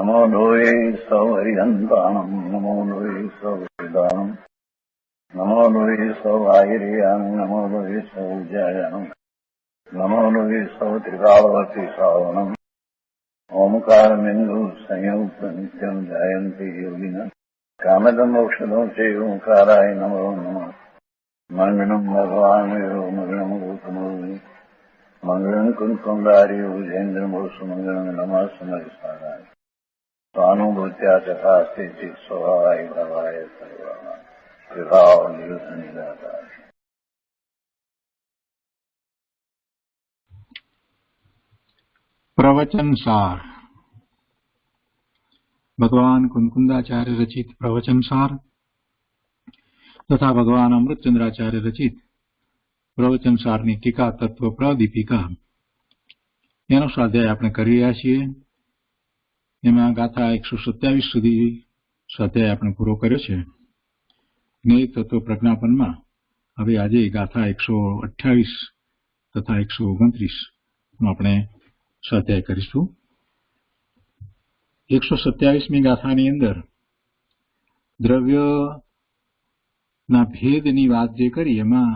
नमो लोये सौहरिहन्ताणम् नमो लोये सौहृदानम् नमो लोये सौभागिर्यानम् नमो लोये सौजायानम् नमो लोये सौत्रिकावती सावनम् ओंकारमिन्दु संयुक्त नित्यम् जायन्ति योगिनः कामदमोक्षदो चैव ओंकाराय नमो नमः मङ्गलम् भगवान् मङ्गलम् गौतमोऽग्नि मङ्गलम् कुन्कुण्डार्यो जयेन्द्रमो सुमङ्गलम् नमः समरिसाराय स्वानुभूत्या तथा स्थिति स्वभावाय भवाय सर्वाणाम् विभाव निरुद्ध निराकार। प्रवचन सार भगवान कुंकुंदाचार्य रचित प्रवचन सार तथा भगवान अमृतचंद्राचार्य रचित प्रवचन साરની ટીકા તત્વ પ્રદીપિકા એનો સ્વાધ્યાય આપણે કરી રહ્યા છીએ। એમાં ગાથા 127 સુધી સ્વાધ્યાય આપણે પૂરો કર્યો છે। જ્ઞેય તત્વ પ્રજ્ઞાપનમાં હવે આજે ગાથા 128 તથા 129 નો આપણે સ્વાધ્યાય કરીશું। 127મી ગાથાની અંદર દ્રવ્યના ભેદની વાત જે કરી એમાં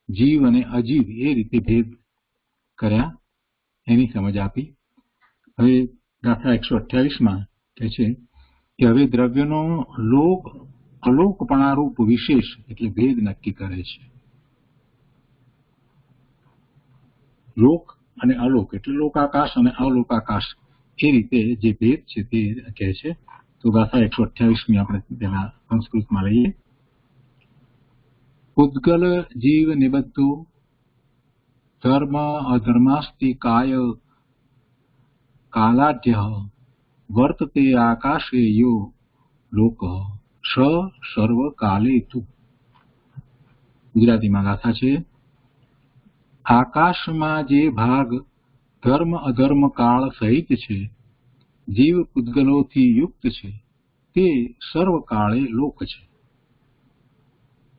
જીવ અને અજીવ એ રીતે ભેદ કર્યા એની સમજ આપી। હવે ગાથા 128માં કહે છે કે હવે દ્રવ્યનો લોક અલોકપણારૂપ વિશેષ એટલે ભેદ નક્કી કરે છે। લોક અને અલોક એટલે લોકાકાશ અને અલોકાકાશ એ રીતે જે ભેદ છે તે કહે છે। તો ગાથા 128મી આપણે તેના સંસ્કૃતમાં લઈએ। ઉદ્ગલ જીવ નિબદ્ધો ધર્મ અધર્માસ્તિ કાય કાલાઢ્ય વર્તતે આકાશે યો લોક સ સર્વ કાલે તુ। ગુજરાતીમાં ગાથા છે આકાશમાં જે ભાગ ધર્મ અધર્મ કાળ સહિત છે જીવ પૂતગલોથી યુક્ત છે તે સર્વકાળે લોક છે।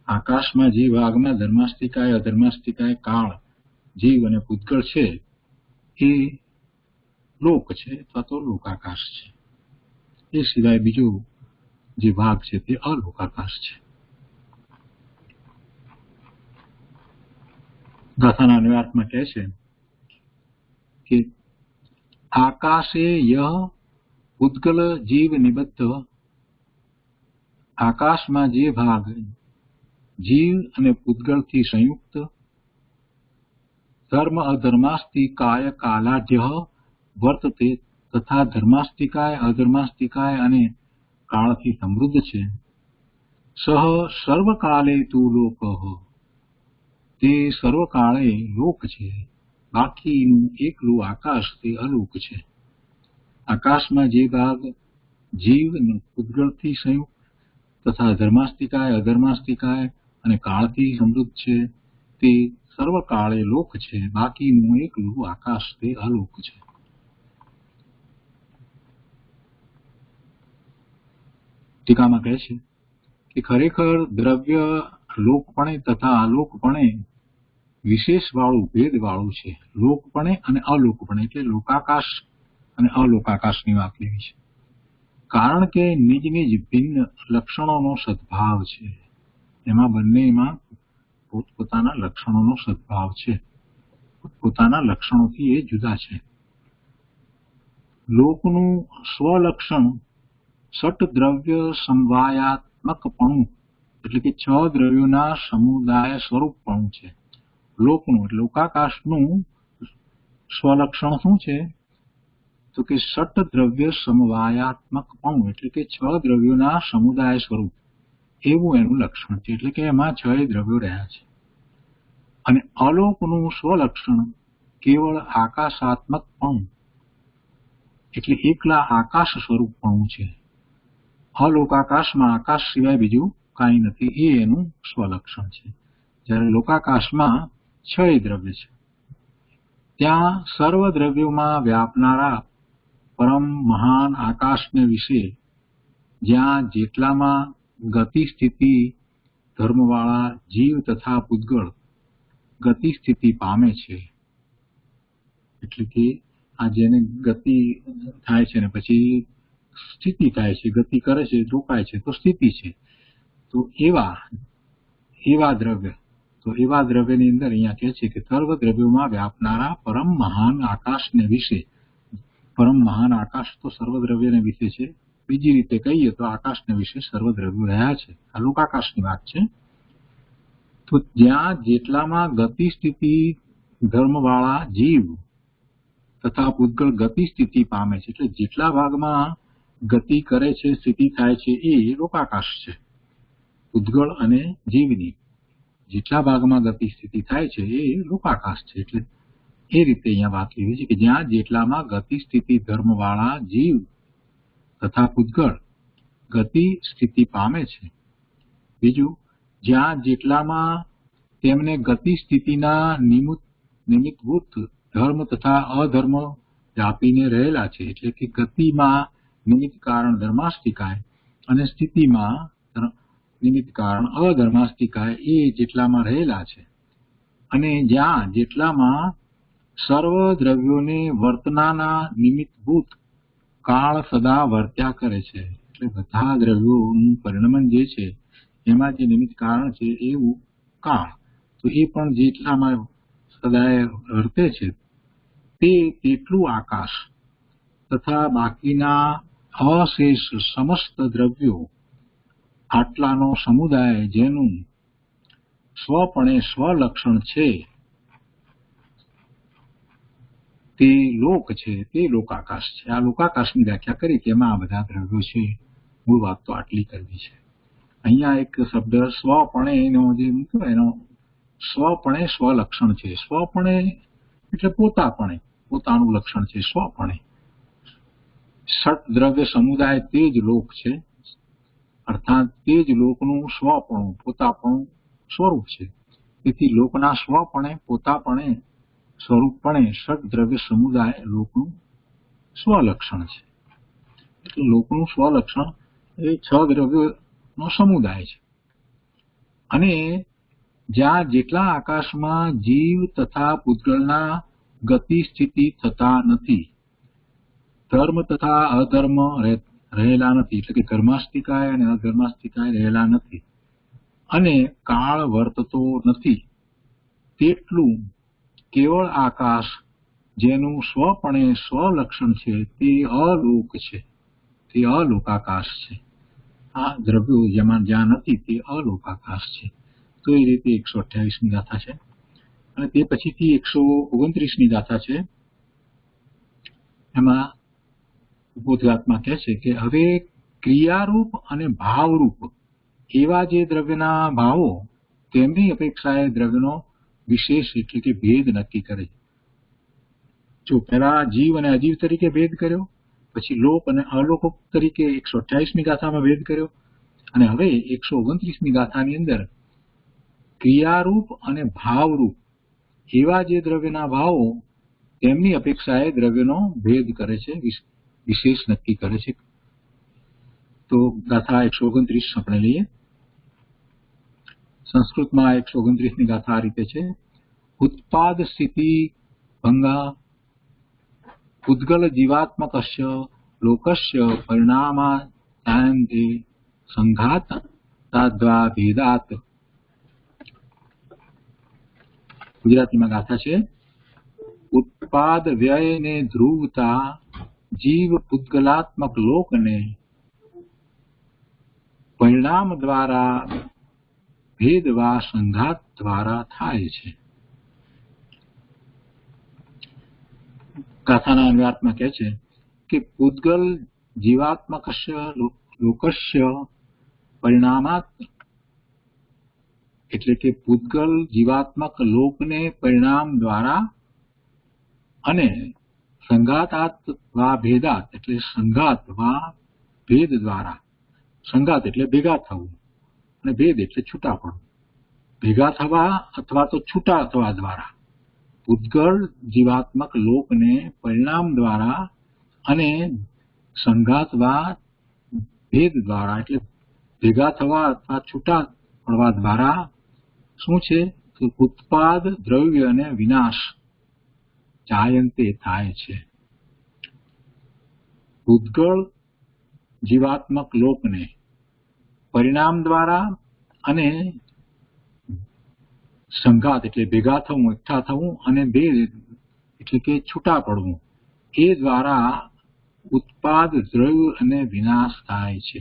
આકાશમાં જે ભાગમાં ધર્માસ્તિકાય અધર્માસ્તિકાય કાળ જીવ અને પૂતગળ છે એ લોક છે અથવા તો લોકાકાશ છે। એ સિવાય બીજો જે ભાગ છે તે અલોકાકાશ છે। ગાથાના અન્વયાર્થમાં કહે છે કે આકાશે યહ પૂતગલ જીવ નિબદ્ધ આકાશમાં જે ભાગ જીવ અને પૂતગળથી સંયુક્ત ધર્મ અધર્માસ્તિ કાય કાલાઢ્ય વર્તતે તથા ધર્માસ્તિકાય અધર્માસ્તિકાય અને કાળથી સમૃદ્ધ છે સહ સર્વકાલે તુ લોક તે સર્વકાળે લોક છે બાકીનું એકલું આકાશ તે અલોક છે। આકાશમાં જે ભાગ જીવ અને પૂતગળથી સંયુક્ત તથા ધર્માસ્તિકાય અધર્માસ્તિકાય અને કાળથી સમૃદ્ધ છે તે સર્વકાળે લોક છે બાકીનું એકલું આકાશ તે અલોક છે। ટીકામાં કહે છે કે ખરેખર દ્રવ્ય લોકપણે તથા અલોકપણે વિશેષવાળું ભેદવાળું છે। લોકપણે અને અલોકપણે એટલે લોકાકાશ અને અલોકાકાશની વાત લેવી છે કારણ કે નિજ નિજ ભિન્ન લક્ષણોનો સદભાવ છે। એમાં બંનેમાં પોતપોતાના લક્ષણોનો સદભાવ છે, પોતાના લક્ષણોથી એ જુદા છે। લોકનું સ્વલક્ષણ સટ દ્રવ્ય સમવાયાત્મકપણું એટલે કે 6 દ્રવ્યોના સમુદાય સ્વરૂપપણું છે। લોકનું એટલે લોકાકાશનું સ્વલક્ષણ શું છે તો કે સટ દ્રવ્ય સમવાયાત્મકપણું એટલે કે 6 દ્રવ્યોના સમુદાય સ્વરૂપ એવું એનું લક્ષણ છે એટલે કે એમાં 6 દ્રવ્યો રહ્યા છે। અને અલોકનું સ્વલક્ષણ કેવળ આકાશાત્મકપણું એટલે એકલા આકાશ સ્વરૂપપણું છે। અલોકાકાશમાં આકાશ સિવાય બીજું કાંઈ નથી એ એનું સ્વલક્ષણ છે જ્યારે લોકાકાશમાં 6 દ્રવ્ય છે। ત્યાં સર્વ દ્રવ્યોમાં વ્યાપનારા પરમ મહાન આકાશને વિશે જ્યાં જેટલામાં ગતિ સ્થિતિ ધર્મવાળા જીવ તથા પૂતગળ ગતિ સ્થિતિ પામે છે એટલે કે આ જેને ગતિ થાય છે ને પછી સ્થિતિ થાય છે, ગતિ કરે છે, રોકાય છે તો સ્થિતિ છે. તો એવા દ્રવ્યની અંદર અહીંયા કહે છે કે સર્વ દ્રવ્યોમાં વ્યાપનારા પરમ મહાન આકાશને વિશે, પરમ મહાન આકાશ તો સર્વ દ્રવ્યને વિશે છે. બીજી રીતે કહીએ તો આકાશને વિશે સર્વ દ્રવ્યો રહ્યા છે. આ લોકાકાશની વાત છે. તો જ્યાં જેટલામાં ગતિ સ્થિતિ ધર્મવાળા જીવ તથા પૂતગળ ગતિ સ્થિતિ પામે છે, એટલે જેટલા ભાગમાં ગતિ કરે છે, સ્થિતિ થાય છે, એ લોકાકાશ છે. પૂતગળ અને જીવની જેટલા ભાગમાં ગતિ સ્થિતિ થાય છે એ લોકાકાશ છે. એટલે એ રીતે અહીંયા વાત લીધી છે કે જ્યાં જેટલામાં ગતિ સ્થિતિ ધર્મવાળા જીવ તથા પૂતગળ ગતિ સ્થિતિ પામે છે. બીજું, જ્યાં જેટલામાં તેમને ગતિ સ્થિતિના નિમિત્તભૂત ધર્મ તથા અધર્મ વ્યાપીને રહેલા છે, એટલે કે ગતિમાં નિમિત્ત કારણ ધર્માસ્તિકાય અને સ્થિતિમાં નિમિત્ત કારણ અધર્માસ્તિકાય એ જેટલામાં રહેલા છે. અને જ્યાં જેટલામાં સર્વ દ્રવ્યોને વર્તનાના નિમિત્તભૂત કાળ સદા વર્ત્યા કરે છે, એટલે બધા દ્રવ્યોનું પરિણમન જે છે એમાં જે નિમિત્ત કારણ છે એવું કાળ, તો એ પણ જેટલામાં સદાય વર્તે છે તેટલું આકાશ તથા બાકીના અશેષ સમસ્ત દ્રવ્યો આટલાનો સમુદાય જેનું સ્વપણે સ્વલક્ષણ છે તે લોક છે, તે લોકાકાશ છે. આ લોકાકાશની વ્યાખ્યા કરી કે એમાં આ બધા દ્રવ્યો છે. મૂળ વાત તો આટલી કરવી છે. અહીંયા એક શબ્દ સ્વપણે એનો જે મૂક્યો એનો સ્વપણે સ્વલક્ષણ છે. સ્વપણે એટલે પોતાપણે, પોતાનું લક્ષણ છે સ્વપણે. ષટ દ્રવ્ય સમુદાય તે જ લોક છે, અર્થાત તે જ લોકનું સ્વપણું પોતાપણું સ્વરૂપ છે. તેથી લોકના સ્વપણે પોતાપણે સ્વરૂપપણે ષટ દ્રવ્ય સમુદાય લોકનું સ્વલક્ષણ છે. એટલે લોકનું સ્વલક્ષણ એ 6 દ્રવ્યોનો સમુદાય છે. અને જ્યાં જેટલા આકાશમાં જીવ તથા પૂતગળના ગતિ સ્થિતિ થતા નથી, ધર્મ તથા અધર્મ રહેલા નથી, એટલે કે ધર્માસ્તિકાય અને અધર્માસ્તિકાય રહેલા નથી, અને કાળ વર્તતો નથી, તેટલું કેવળ આકાશ જેનું સ્વપણે સ્વલક્ષણ છે તે અલોક છે, તે અલોકાકાશ છે. આ દ્રવ્યો જેમાં જ્યાં નથી તે અલોકાકાશ છે. તો એ રીતે 128મી ગાથા છે. અને તે પછીથી 129મી ગાથા છે. એમાં ઉદ્બોધગાથમાં કહે છે કે હવે ક્રિયારૂપ અને ભાવરૂપ એવા જે દ્રવ્યના ભાવો તેમની અપેક્ષાએ દ્રવ્યનો વિશેષ એટલે કે ભેદ નક્કી કરે. જો પહેલા જીવ અને અજીવ તરીકે ભેદ કર્યો, પછી લોક અને અલોક તરીકે 128મી ગાથામાં ભેદ કર્યો, અને હવે 129મી ગાથાની અંદર ક્રિયારૂપ અને ભાવરૂપ એવા જે દ્રવ્યના ભાવો તેમની અપેક્ષાએ દ્રવ્યનો ભેદ કરે છે, વિશેષ નક્કી કરે છે. તો ગાથા 129 આપણે લઈએ. સંસ્કૃતમાં 129મી ગાથા આ રીતે છે. ઉત્પાદ સ્થિતિ ભંગા પૂતગલ જીવાત્મકસ્ય લોકસ્ય પરિણામાંતે સંઘાત તાદ્વા ભેદાત. ગુજરાતીમાં ગાથા છે. ઉત્પાદ વ્યય ને ધ્રુવતા જીવ પૂતગલાત્મક લોકને પરિણામ દ્વારા ભેદવા સંઘાત દ્વારા થાય છે. ગાથાના અન્વયાર્થમાં કહે છે કે પૂતગલ જીવાત્મકસ્ય લોકસ્ય પરિણામાત, એટલે કે પૂતગલ જીવાત્મક લોકને પરિણામ દ્વારા અને સંઘાતાત વા ભેદાત એટલે સંઘાત વા ભેદ દ્વારા. સંઘાત એટલે ભેગા થવું અને ભેદ એટલે છૂટા પડવું. ભેગા થવા અથવા તો છૂટા થવા દ્વારા પૂતગળ જીવાત્મક લોકને પરિણામ દ્વારા અને સંઘાત વા ભેદ દ્વારા એટલે ભેગા થવા અથવા છૂટા પડવા દ્વારા શું છે તો ઉત્પાદ દ્રવ્ય અને વિનાશ જાયંતે થાય છે. પૂતગળ જીવાત્મક લોકને પરિણામ દ્વારા અને સંઘાત એટલે ભેગા થવું, એકઠા થવું, અને ભેદ એટલે કે છૂટા પડવું, એ દ્વારા ઉત્પાદ, દ્રવ્ય અને વિનાશ થાય છે.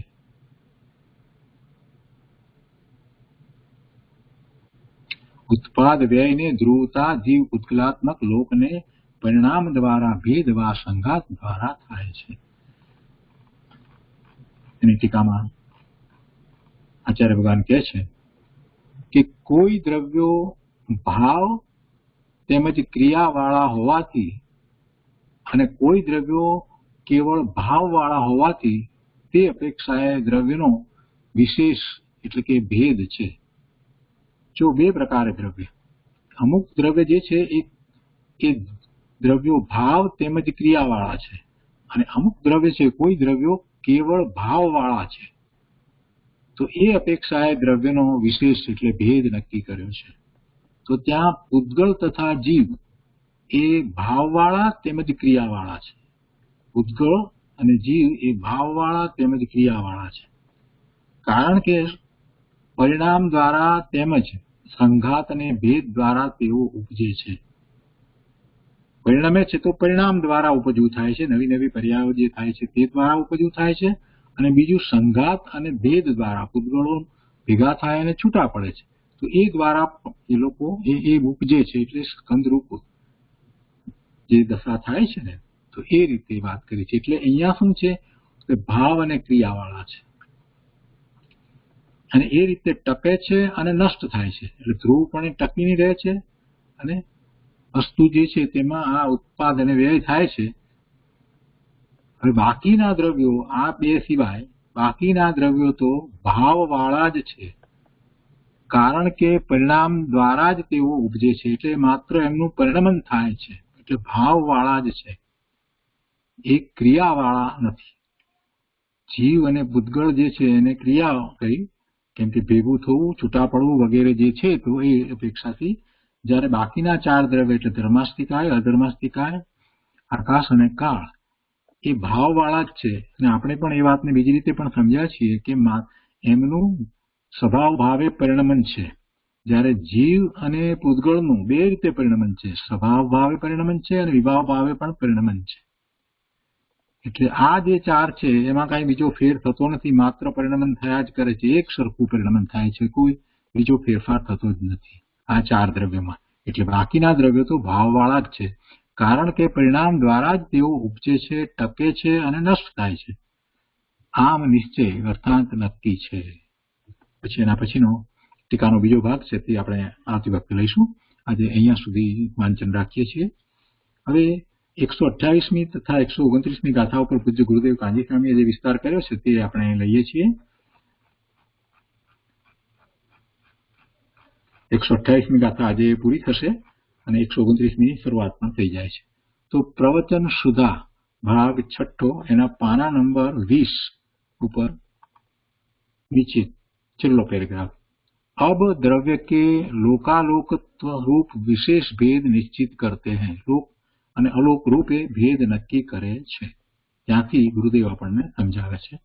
ઉત્પાદ વ્યયને ધ્રુવતા જીવ ઉત્કલાત્મક લોકને પરિણામ દ્વારા ભેદ વા સંઘાત દ્વારા થાય છે. એની ટીકામાં આચાર્ય ભગવાન કહે છે કે કોઈ દ્રવ્યો ભાવ તેમજ ક્રિયાવાળા હોવાથી અને કોઈ દ્રવ્યો કેવળ ભાવવાળા હોવાથી તે અપેક્ષાએ દ્રવ્યનો વિશેષ એટલે કે ભેદ છે. જો બે પ્રકારે દ્રવ્ય, અમુક દ્રવ્ય જે છે એ દ્રવ્યો ભાવ તેમજ ક્રિયાવાળા છે, અને અમુક દ્રવ્ય છે, કોઈ દ્રવ્યો કેવળ ભાવવાળા છે, તો એ અપેક્ષાએ દ્રવ્યનો વિશેષ એટલે ભેદ નક્કી કર્યો છે. તો ત્યાં પૂતગળ તથા જીવ એ ભાવવાળા તેમજ ક્રિયાવાળા છે. પૂતગળ અને જીવ એ ભાવવાળા તેમજ ક્રિયાવાળા છે, કારણ કે પરિણામ દ્વારા તેમજ સંઘાત અને ભેદ દ્વારા તેઓ ઉપજે છે. પરિણમે છે તો પરિણામ દ્વારા ઉપજવું થાય છે, નવી નવી પર્યાયો જે થાય છે તે દ્વારા ઉપજવું થાય છે, અને બીજું સંઘાત અને ભેદ દ્વારા પૂતગળો ભેગા થાય અને છૂટા પડે છે, તો એ દ્વારા એ લોકો એ ઉપજે છે. એટલે સ્કંદરૂપ જે દશા થાય છે ને, તો એ રીતે વાત કરી છે. એટલે અહીંયા શું છે કે ભાવ અને ક્રિયાવાળા છે, અને એ રીતે ટકે છે અને નષ્ટ થાય છે. એટલે ધ્રુવપણે ટકીને રહે છે, અને વસ્તુ જે છે તેમાં આ ઉત્પાદ અને વ્યય થાય છે. હવે બાકીના દ્રવ્યો, આ બે સિવાય બાકીના દ્રવ્યો તો ભાવવાળા જ છે, કારણ કે પરિણામ દ્વારા જ તેઓ ઉપજે છે. એટલે માત્ર એમનું પરિણમન થાય છે, એટલે ભાવવાળા જ છે, એ ક્રિયાવાળા નથી. જીવ અને પૂતગળ જે છે એને ક્રિયા કરી, કેમ કે ભેગું થવું, છૂટા પડવું વગેરે જે છે, તો એ અપેક્ષાથી. જ્યારે બાકીના ચાર દ્રવ્ય એટલે ધર્માસ્તિકાય, અધર્માસ્તિકાય, આકાશ અને કાળ એ ભાવવાળા જ છે. અને આપણે પણ એ વાતને બીજી રીતે પણ સમજ્યા છીએ કે એમનું સ્વભાવ ભાવે પરિણમન છે, જ્યારે જીવ અને પૂતગળનું બે રીતે પરિણમન છે, સ્વભાવ ભાવે પરિણમન છે અને વિભાવ ભાવે પણ પરિણમન છે. એટલે આ જે ચાર છે એમાં કઈ બીજો ફેર થતો નથી, માત્ર પરિણમન થયા જ કરે છે, એક સરખું પરિણમન થાય છે, કોઈ બીજો ફેરફાર થતો જ નથી આ ચાર દ્રવ્યમાં. એટલે બાકીના દ્રવ્યો તો ભાવવાળા જ છે, કારણ કે પરિણામ દ્વારા જ તેઓ ઉપજે છે, ટકે છે અને નષ્ટ થાય છે. આમ નિશ્ચય અર્થાંત નક્કી છે. પછી એના પછીનો ટીકાનો બીજો ભાગ છે તે આપણે આવતી વખતે લઈશું. આજે અહીંયા સુધી વાંચન રાખીએ છીએ. હવે 128મી તથા 129મી ગાથા ઉપર પૂજ્ય ગુરુદેવ કાંજી સ્વામીએ જે વિસ્તાર કર્યો છે તે આપણે લઈએ છીએ. 128મી ગાથા આજે પૂરી થશે અને 129મી શરૂઆતમાં થઈ જાય છે. તો પ્રવચન સુધા ભાગ 6 એના પાના નંબર 20 ઉપર નીચે છેલ્લો પેરેગ્રાફ. अब द्रव्य के लोकालोकत्व रूप विशेष भेद निश्चित करते हैं. लोक અને અલોક રૂપે ભેદ નક્કી કરે છે. ત્યાંથી ગુરુદેવ આપણને સમજાવે છે.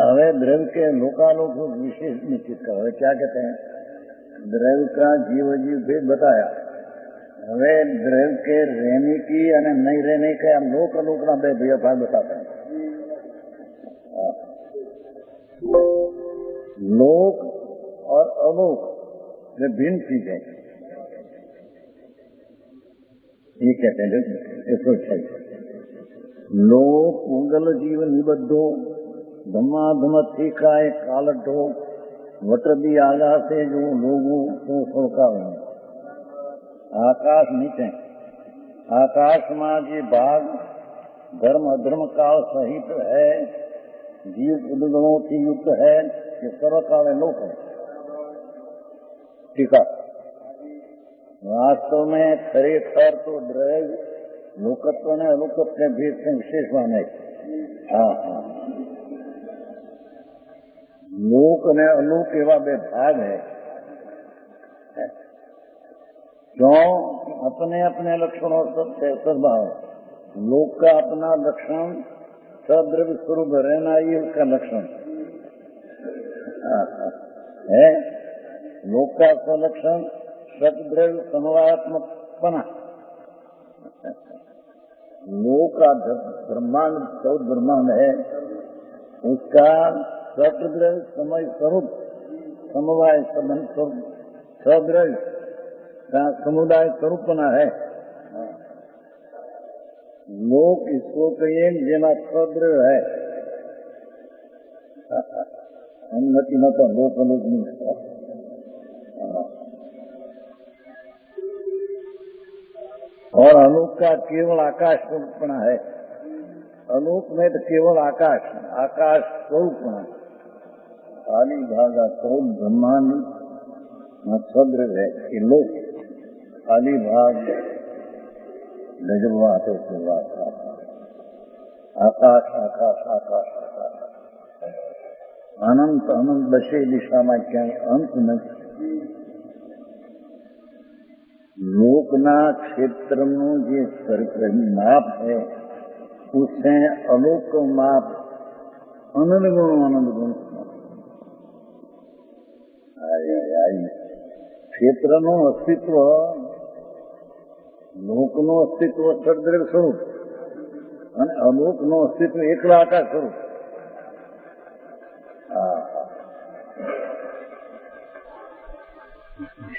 હવે द्रव्य के लोकालोक रूप विशेष निश्चित करो. क्या कहते हैं? द्रव्य का जीव जीव भेद बताया. હવે દ્રવ્ય કે रहने की અને નહીં रहने का लोक અલોકના બે ભાગ બતાતા है. लोक और अलोक ये भिन्न चीजें ये कहते हैं. 128 लोक मंगल जीव निबद्धो धमाधम ठीकाए कालटो वटदी आकाशे जो लोगों को फड़कावे. आकाश नीचे आकाशમાં જે ભાગ ધર્મ અધર્મ કાળ સહિત है, जीव उद्गणों की युक्त है, ये सर्वकाल लोक है. ठीक है. वास्तव में खरेखर तो द्रव्य लोकत्व ने अलोकत्व के भेद से विशेष माने. हाँ हाँ, लोक ने अलोक एवा बे भाग है. क्यों? अपने अपने लक्षणों से सद्भाव, लोक का अपना लक्षण सद्रव्य स्वरूप रहना ही उसका लक्षण है। लोक का स्वलक्षण सद्रव्य समवायात्मकपना। लोक का ब्रह्मांड 14 ब्रह्मांड है, उसका सद्रव्य समय स्वरूप समवाय संबंध स्वरूप सद्रव्य का समुदाय स्वरूपना है। लोक इसको कहिए जेना सद्रव्य है। उन्नति न तो लोक लोक नहीं। और अलोक का केवल आकाश स्वरूपना है। अलोक में तो केवल आकाश स्वरूपना। खाली भागा कौन ब्रह्मांड न सद्रव्य है कि लोक खाली भाग गजलवात है। आकाश आकाश आकाश आकाश अनंत अनंत दशे दिशा में क्या अंत नहीं। लोकना क्षेत्र में जो माप है उससे अलोक माप अनंत गुण क्षेत्र નું અસ્તિત્વ લોકનું અસ્તિત્વ સદ્રવ્ય સ્વરૂપ અને અલોકનું અસ્તિત્વ એકલા આકાશ સ્વરૂપ.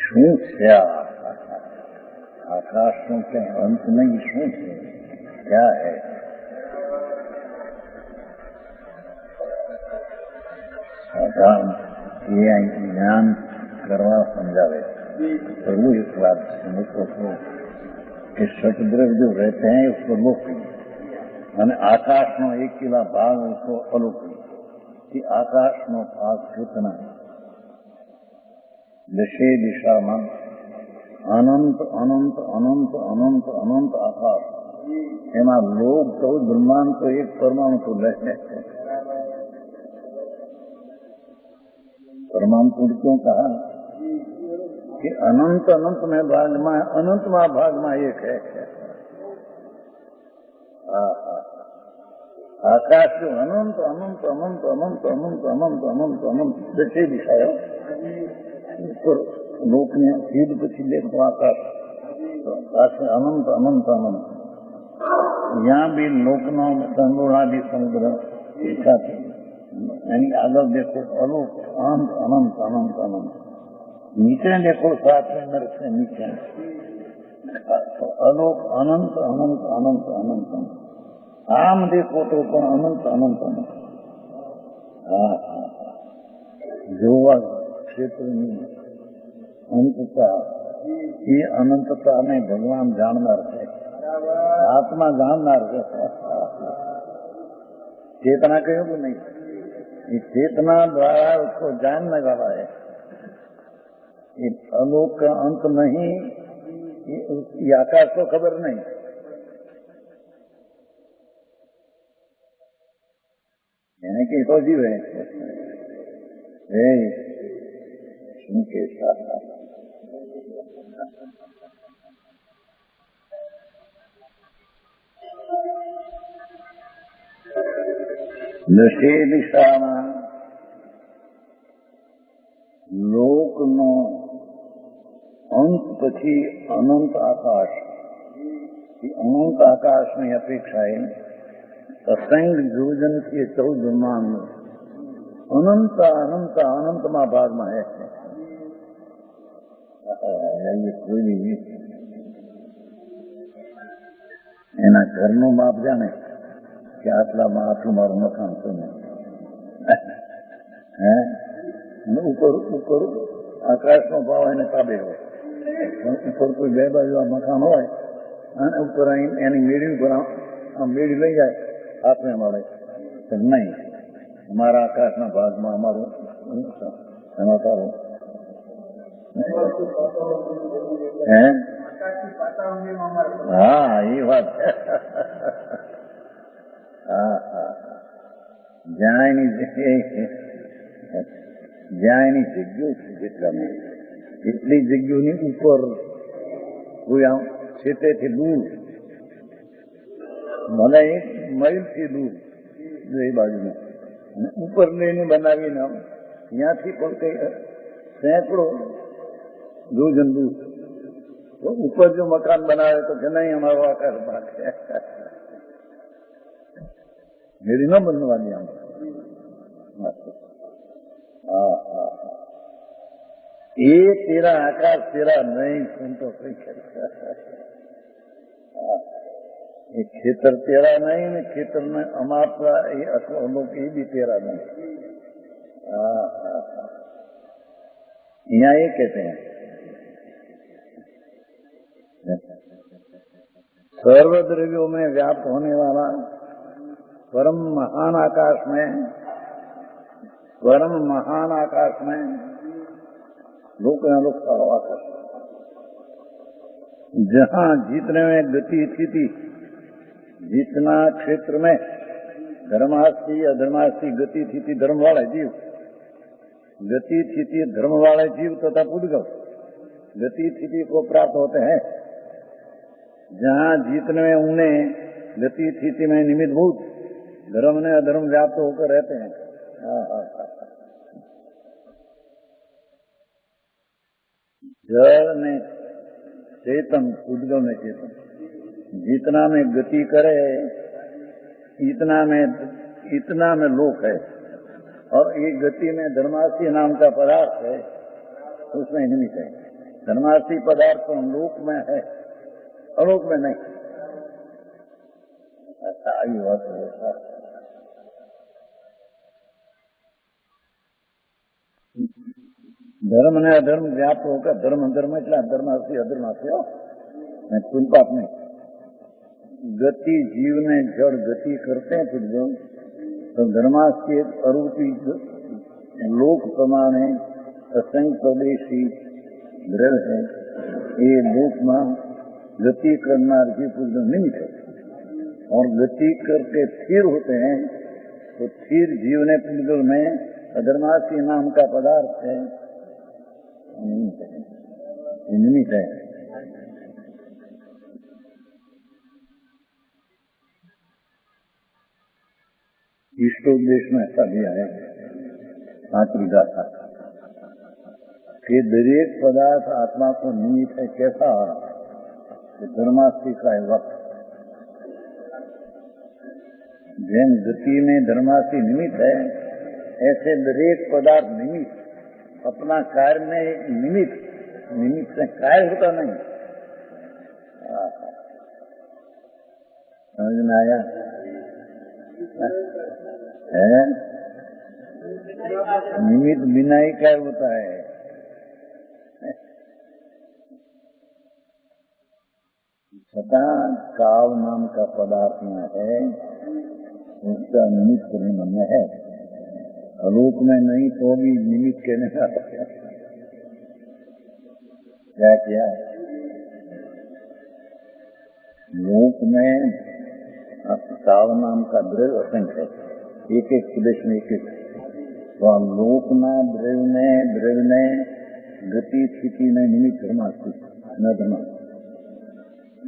શું છે આકાશનું ક્યાંય અંત નહીં. શું છે? ક્યાં હૈ? ये ज्ञान करवा समझावे प्रभु इस बात समझो कि सतद्रव्य जो रहते हैं उसको लोक અને આકાશનો એક કિલા ભાગ उसको અલૌકિક कि આકાશનો ભાગ कितना દશે દિશામાં અનંત અનંત અનંત અનંત અનંત આકાશ એમાં લોક તો બ્રહ્માંડ તો એક પરમાણુ તો રહે છે. परमाणु पुरुष क्यों कहा कि अनंत अनंत में भाग में अनंत में भाग में एक है. आकाश जो अनंत अनंत अनंत अनंत अनंत अनंत अनंत अनंत दशे दिखायो ऊपर लोक ने सीध पी देखो आकाश अनंत अनंत अनंत यहाँ भी लोकनो संगुणादि समुद्र यानी આગળ देखो अलोक अनंत अनंत अनंत अनंत नीचे देखो साथ में नरक से नीचे तो अलोक अनंत अनंत अनंत अनंत आम देखो तो अनंत अनंत अनंत. જોવા ક્ષેત્રની અંતતા એ અનંતતાને ભગવાન જાણનાર છે, આત્મા જાણનાર છે. चेतना कहीं भी नहीं, ये चेतना द्वारा उसको जानने वाला है. ये अलोक का अंत नहीं, ये आकाश को खबर नहीं. यानी कि तो जीव है के साथ દશે દિશામાં લોકનો અંત પછી અનંત આકાશ. અનંત આકાશની અપેક્ષાએ અસંગ જોજન કે 14 બ્રહ્માંડ અનંત અનંત અનંતમાં ભાગમાં હે. કોઈ એના ઘરનું માપ જાણે કે આટલામાં આટલું મારું મકાન છે ઉપર ઉપર આકાશનો ભાવ એને તાબે હોય પણ ઉપર કોઈ બે બાજુ આ મકાન હોય અને ઉપર એની મેળી ઉપર આમ મેળી લઈ જાય હાથને મળે નહીં. અમારા આકાશના ભાગમાં અમારું એમાં સારું હા એ વાત જ્યાં એની જગ્યાઓ છે જેટલામાં એટલી જગ્યાઓની ઉપર કોઈ આમ છેટેથી દૂર, મને એક માઇલથી દૂર બે બાજુમાં ઉપર લઈને બનાવીને ત્યાંથી પણ કઈ સેંકડો જોજન દૂર તો ઉપર જો મકાન બનાવે તો કે નહીં અમારો આકાશ ભાગ છે, मेरी न बनवानी हम। ये तेरा आकाश तेरा नहीं, सुन तो सही कहता। ये खेतर तेरा नहीं ने खेतर में हमारा ये अलोक ये भी तेरा नहीं। यहाँ ये कहते हैं सर्वद्रव्यों में व्याप्त होने वाला परम महान आकाश में, परम महान आकाश में लोक का आकाश, जहाँ जितने में गति स्थिति, जितना क्षेत्र में धर्मास्थी अधर्मास्थी गति स्थिति धर्म वाले जीव, गति स्थिति धर्म वाले जीव तथा पुद्गल गति स्थिति को प्राप्त होते हैं, जहाँ जितने में उन्हें गति स्थिति में निमित्त भूत धर्म ने अधर्म व्याप्त होकर रहते हैं। जड़ में चेतन, उद्गम में चेतन, जितना में गति करे इतना में लोक है, और ये गति में धर्मार्थी नाम का पदार्थ है, उसमें निमित्त है। धर्मार्थी पदार्थ तो लोक में है, अलोक में नहीं। ऐसा आई बात है। धर्म ने अधर्म व्याप्त होकर धर्म अधर्म એટલે અધર્માથી અધર્માથી तुम पाप नहीं। गति जीव ने जड़ गति करते हैं तो धर्मास्थी अरूपी लोक प्रमाणे असंख्य प्रदेशी ग्रह है, ये लोक में गति करनार जीव पुरुष निमित्त है, और गति करके स्थिर होते हैं तो स्थिर जीव ने पुरुष में अधर्मार्थी नाम का पदार्थ है, निमित्त है। इष्टोपदेश में ऐसा भी आया आखिरी गाथा कि दरेक पदार्थ आत्मा को निमित्त है। कैसा धर्मास्थी का है वक्त, जैन गति में धर्मास्थी निमित्त है, ऐसे दरेक पदार्थ निमित्त, अपना कार्य में एक निमित्त से कार्य होता नहीं। समझ में आया है? निमित्त बिना ही कार्य होता है। छठा काल नाम का पदार्थ में है, उसका निमित्त मन में है, अलोक में नहीं तो भी निमित्त कहने का क्या किया? लोक में काल नाम का द्रव्य असंख्य है, एक एक प्रदेश में एक एक, तो लोक में द्रव्य ने गति स्थिति में निमित्त धर्मास्थी न धर्मा।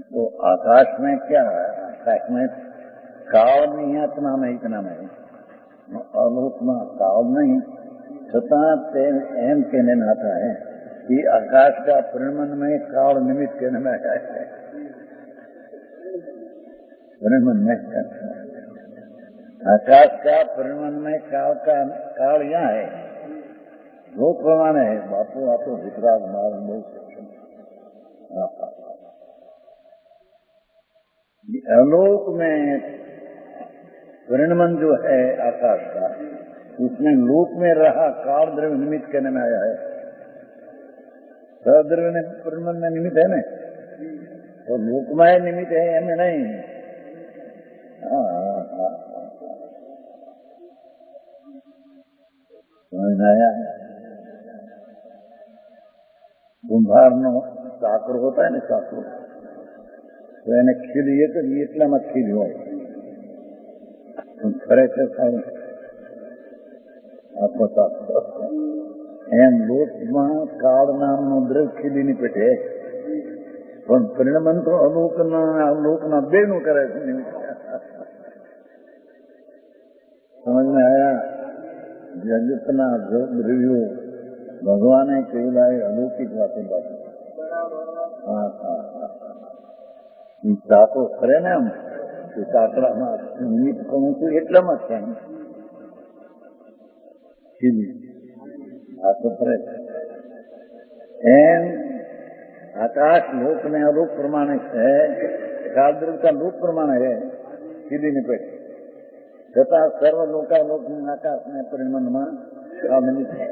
तो आकाश में क्या है? आकाश में काल नहीं इतना में अलोक में काल नहीं, छतां एम कहने में आता है कि आकाश का परिणमन में काल निमित्त कहने में आया है। परिणमन में आकाश का परिणमन में काल यहाँ है, लोक प्रमाण है। बापू आप वितराग माल बहुत अलोक में परिणमन जो है आकाश का, उसमें लोक में रहा काल द्रव्य निमित्त कहने में आया है। द्रव्य ने परिणमन में निमित्त है ना, तो लोकमय निमित्त है हमें नहीं। समझ आया? कुंभार नो साकर होता है ना, साकर तो એને ખીલી એક જ એટલામાં ખીલ હોય, ખરેખર થાય એમ લોકમાં કાળ નામનું દ્રવ્ય ખીલીની પેટે, પણ પરિણમન તો અલોકના બેનું કરે છે. સમજ में आया? જગતના દ્રવ્યો ભગવાને કહેલા એ અલૌકિક વાતો બાબત. હા હા હા, ચાકો ખરે ને આમ કાકડામાં નિમિત્ત કહું છું એટલામાં જ સીધી આ તો ખરે. એમ आकाश लोक में अलोक प्रमाण है, कालद्रव का लोक प्रमाण है, सीधी निपेट तथा सर्व लोकालोक में आकाश में परिणमन में कामित है.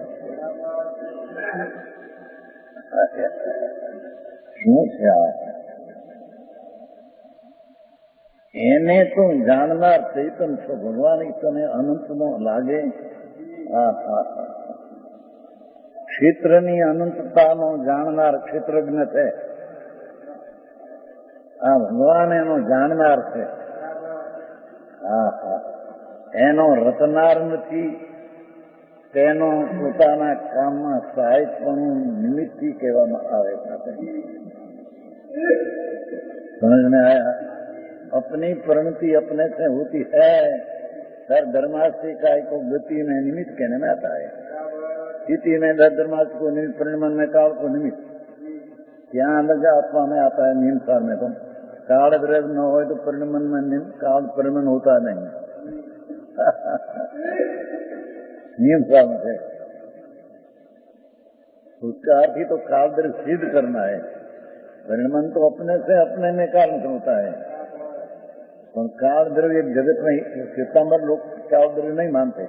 શું છે આ? એને તો જાણનાર ચૈતન છો ભગવાન તને અનંત નો લાગે. ક્ષેત્રની અનંતતાનો જાણનાર ક્ષેત્રજ્ઞ છે. આ ભગવાન એનો જાણનાર છે. એનો રચનાર નથી, તેનો પોતાના કામમાં સહાયકપણું નિમિત્તી કહેવામાં આવે છે. समझ में आया? अपनी परिणति अपने से होती है, हर धर्मार्थी काय को गति में निमित्त कहने में आता है. स्थिति में धर्मार्थ को निमित्त, परिणमन में काल को निमित्त. यहाँ अलग आत्मा में आता है नियम सार में. तो काल द्रव्य न हो तो परिणमन में नियम काल परिणमन होता नहीं. नियम सार में है. उसका अर्थ ही तो काल द्रव्य सिद्ध करना है. परिणमन तो अपने से अपने में कारण से होता है. और काल द्रव्य एक जगत में श्वेतांबर लोग काल द्रव्य नहीं मानते,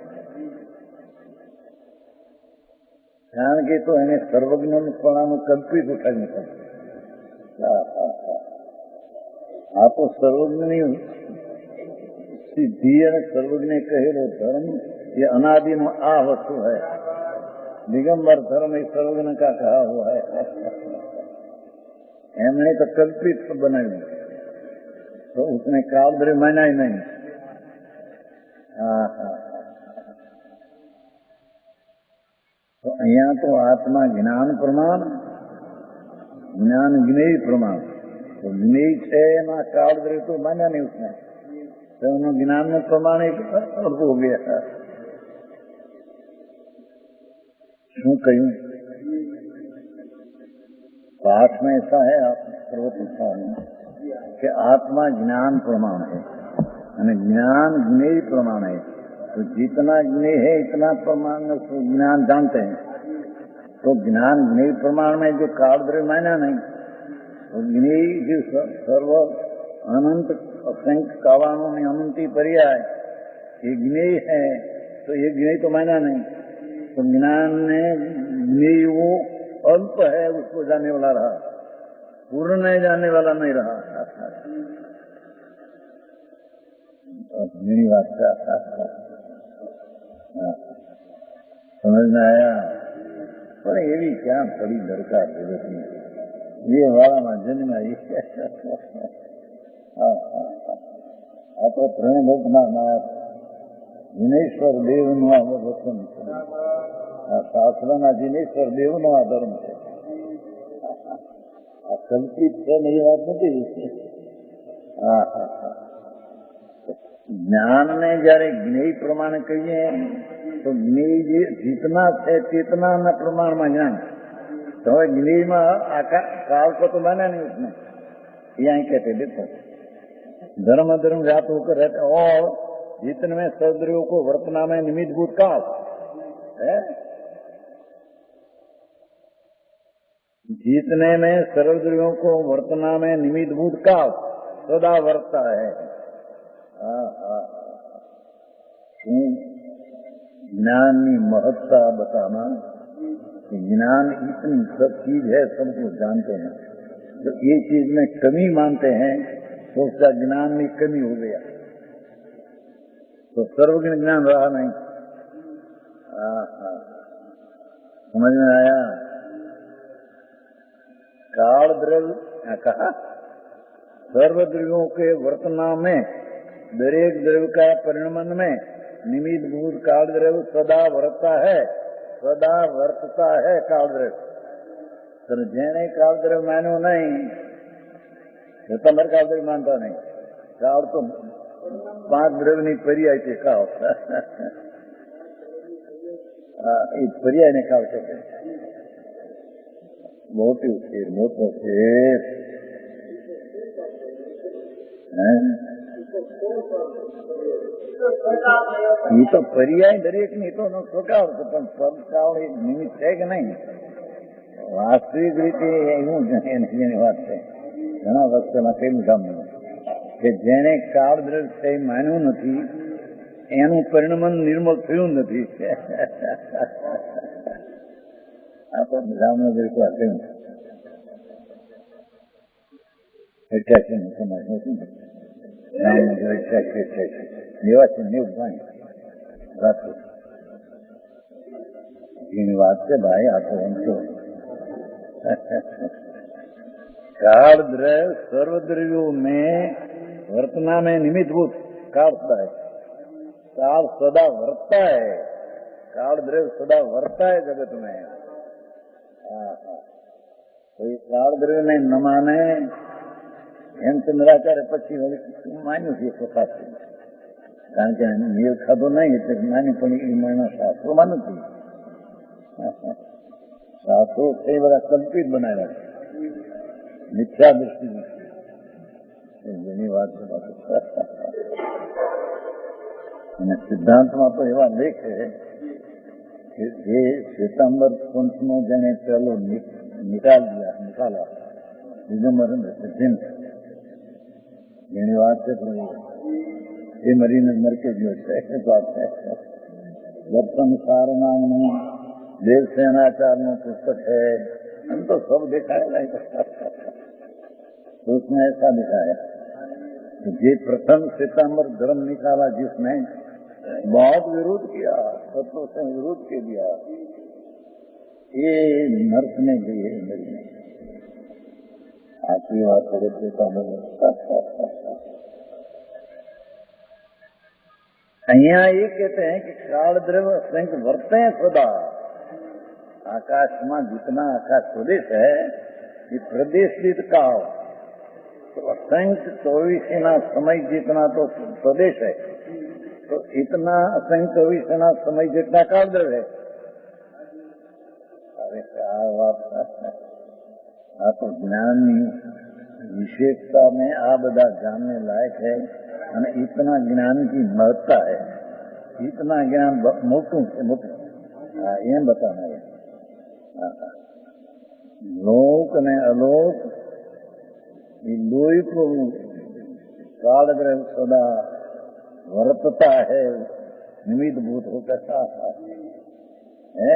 કારણ કે તો એને સર્વજ્ઞપણાનું કલ્પિત ઉઠાવી પડે. આ તો સર્વજ્ઞની સિદ્ધિ અને સર્વજ્ઞે કહેલો ધર્મ એ અનાદિનો આ વસ્તુ है. दिगंबर धर्म एक सर्वज्ञ का कहा हुआ है. एमने तो कल्पित बनाई, तो उसने काल द्रव्य माना ही नहीं. तो અહીંયા તો આત્મા જ્ઞાન પ્રમાણ, જ્ઞાન જ્ઞેય પ્રમાણ. तो જ્ઞેય છે એમાં કાળ દ્રવ્ય તો માન્યા નહીં उसने, तो उन्होंने ज्ञान में प्रमाण एक अर्थ हो गया. શું કહ્યું? पाठ में ऐसा है आप सर्वप्रथम कि आत्मा ज्ञान प्रमाण है और ज्ञान ज्ञेय प्रमाण है. तो जितना ज्ञेय है इतना प्रमाण ज्ञान जानते हैं. तो ज्ञान ज्ञेय प्रमाण में जो काल द्रव्य माना नहीं, तो ज्ञेय जो सर्व अनंत असंख्य कावानों में अनंती पर्याय ये ज्ञेय है. तो ये ज्ञेय तो माना नहीं. तो ज्ञान में ज्ञेय वो अल्प है, उसको जानने वाला रहा, पूर्ण नहीं जानने वाला नहीं रहा. मेरी बात का समझ में आया? पर एवी क्या बड़ी दरकार जरूरत नहीं. ये वाला में जन्म आई. आप प्रणभ जिनेश्वर देव નું આ વચન છે. આ શાસ્ત્રના जिनेश्वर देव નો આ ધર્મ છે. આ કલ્પિત છે ને એ વાત નથી. જ્ઞાન ને જયારે જ્ઞેય પ્રમાણે કહીએ તો જ્ઞેય જે જીતના છે ચેતનાના પ્રમાણમાં જ્ઞાન. તો હવે જ્ઞેયમાં काल को तो माना नहीं उसने. यहाँ कहते देखो धर्म धर्म व्याप्त होकर रहते और जितने में सर्वद्रव्यों को वर्तना में निमित्त भूत काल है, जीतने में सर्वद्रव्यों को वर्तना में निमित्त भूत काल सदा वर्तता है. ज्ञान की महत्ता बताना. ज्ञान इतनी सब चीज है, सबको जानते हैं. तो ये चीज में कमी मानते हैं तो उसका ज्ञान में कमी हो गया, तो सर्वज्ञ ज्ञान रहा नहीं. समझ में आया? काल द्रव्य कहा सर्वद्रव्यों के वर्तना में दरेक द्रव्य का परिणमन में निमित्त भूत काल द्रव्य सदा वर्तता है, सदा वर्तता है काल द्रव्य. तो जेने काल द्रव्य मानो नहीं श्वेतांबर काल मानता नहीं, काल तो 5 દ્રવ્યની પર્યાય છે કાળ. એ પર્યાયને કાળ છે. મોટું છે, મોટો છે. એ તો પર્યાય દરેક ની તો સ્વકાળ છે, પણ પરકાળ એક નિમિત્ત છે કે નહીં? વાસ્તવિક રીતે એવું એની વાત છે. ઘણા વખતમાં કેમ સાંભળ્યું કે જેને કાળ દ્રવ્ય છે એ માન્યું નથી, એનું પરિણામ નિર્મળ થયું નથી. આ તો જામનગર કહ્યું 88 જામનગર 88 એવા છે 90 રાત્રે એની વાત છે ભાઈ. આ તો એમ તો काल द्रव्य सर्वद्रव्यों में वर्तना में निमित्तभूत काल सदा है. काल सदा वर्ता है. काल द्रव्य सदा वर्ता है जगत में. तो ये काल द्रव्य में न माने एम चंद्राचार्य पक्षी मान्यू છે સ્વકાશ, કારણ કે મેળ ખાધો નહીં એટલે માની પણ એ માણસ શાસ્ત્રોમાં નથી. શાસ્ત્રો એ બધા કલ્પિત બનાવ્યા છે, મિથ્યા દૃષ્ટિ જેની વાત છે. અને સિદ્ધાંતમાં તો એવા લેખ છે કે જે શ્વેતાંબર પંથનો જેને પહેલો નિકાલા દિગંબર જેની વાત છે એ મરીને નરકે ગયો છે. વાત છે દર્શન સાર નામનું દેવસેનાચાર્યનું પુસ્તક है. हम तो सब दिखाया नहीं, तो उसमें ऐसा दिखाया कि प्रथम श्वेतांबर धर्म निकाला जिसने बहुत विरोध किया, तत्व से विरोध के दिया, ये नर्क में गई है. मेरी आपकी बात करे श्वेतांबर અહીંયા ये कहते हैं कि काल द्रव्य असंख्य वर्ते हैं सदा. आकाश में जितना आकाश प्रदेश है ये प्रदेश जीत काल, तो असंख्य 24 समय जितना तो प्रदेश है, तो इतना असंख्य 24 समय जितना काल द्रव्य है. अरे क्या बात है. आ तो ज्ञान विशेषता में आ बदा जानने लायक है. અને इतना ज्ञान की महत्ता है, इतना ज्ञान मोटू से मोटू एम बताना है. लोक ने अलोक ये लोई को काल ग्रह सदा वर्तता है, निमित्त भूत होकर है.